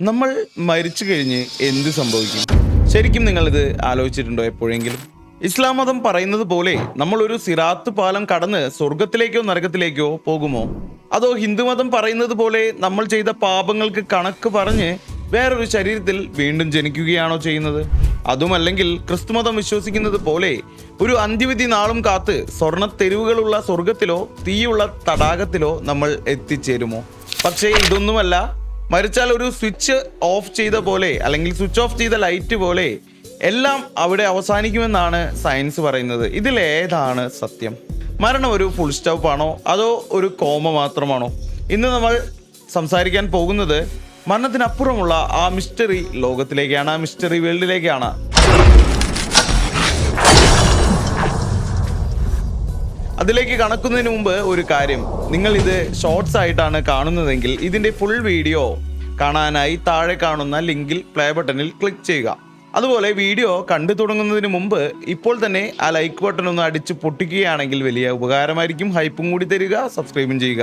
നമ്മൾ മരിച്ചു കഴിഞ്ഞ് എന്ത് സംഭവിക്കും? ശരിക്കും നിങ്ങളിത് ആലോചിച്ചിട്ടുണ്ടോ എപ്പോഴെങ്കിലും? ഇസ്ലാം മതം പറയുന്നത് പോലെ നമ്മൾ ഒരു സിറാത്ത് പാലം കടന്ന് സ്വർഗത്തിലേക്കോ നരകത്തിലേക്കോ പോകുമോ? അതോ ഹിന്ദുമതം പറയുന്നത് പോലെ നമ്മൾ ചെയ്ത പാപങ്ങൾക്ക് കണക്ക് പറഞ്ഞ് വേറൊരു ശരീരത്തിൽ വീണ്ടും ജനിക്കുകയാണോ ചെയ്യുന്നത്? അതുമല്ലെങ്കിൽ ക്രിസ്തുമതം വിശ്വസിക്കുന്നത് പോലെ ഒരു അന്ത്യവിധി നാളും കാത്ത് സ്വർണ്ണ തെരുവുകളുള്ള സ്വർഗത്തിലോ തീയുള്ള തടാകത്തിലോ നമ്മൾ എത്തിച്ചേരുമോ? പക്ഷേ ഇതൊന്നുമല്ല. മരിച്ചാൽ ഒരു സ്വിച്ച് ഓഫ് ചെയ്ത പോലെ, അല്ലെങ്കിൽ സ്വിച്ച് ഓഫ് ചെയ്ത ലൈറ്റ് പോലെ എല്ലാം അവിടെ അവസാനിക്കുമെന്നാണ് സയൻസ് പറയുന്നത്. ഇതിലേതാണ് സത്യം? മരണം ഒരു ഫുൾ സ്റ്റോപ്പ് ആണോ അതോ ഒരു കോമ മാത്രമാണോ? ഇന്ന് നമ്മൾ സംസാരിക്കാൻ പോകുന്നത് മരണത്തിനപ്പുറമുള്ള ആ മിസ്റ്ററി ലോകത്തിലേക്കാണ്, ആ മിസ്റ്ററി വേൾഡിലേക്കാണ്. അതിലേക്ക് കടക്കുന്നതിന് മുമ്പ് ഒരു കാര്യം, നിങ്ങൾ ഇത് ഷോർട്സ് ആയിട്ടാണ് കാണുന്നതെങ്കിൽ ഇതിന്റെ ഫുൾ വീഡിയോ കാണാനായി താഴെ കാണുന്ന ലിങ്കിൽ പ്ലേ ബട്ടണിൽ ക്ലിക്ക് ചെയ്യുക. അതുപോലെ വീഡിയോ കണ്ടു തുടങ്ങുന്നതിന് മുമ്പ് ഇപ്പോൾ തന്നെ ആ ലൈക്ക് ബട്ടൺ ഒന്ന് അടിച്ച് പൊട്ടിക്കുകയാണെങ്കിൽ വലിയ ഉപകാരമായിരിക്കും. ഹൈപ്പും കൂടി തരിക, സബ്സ്ക്രൈബും ചെയ്യുക.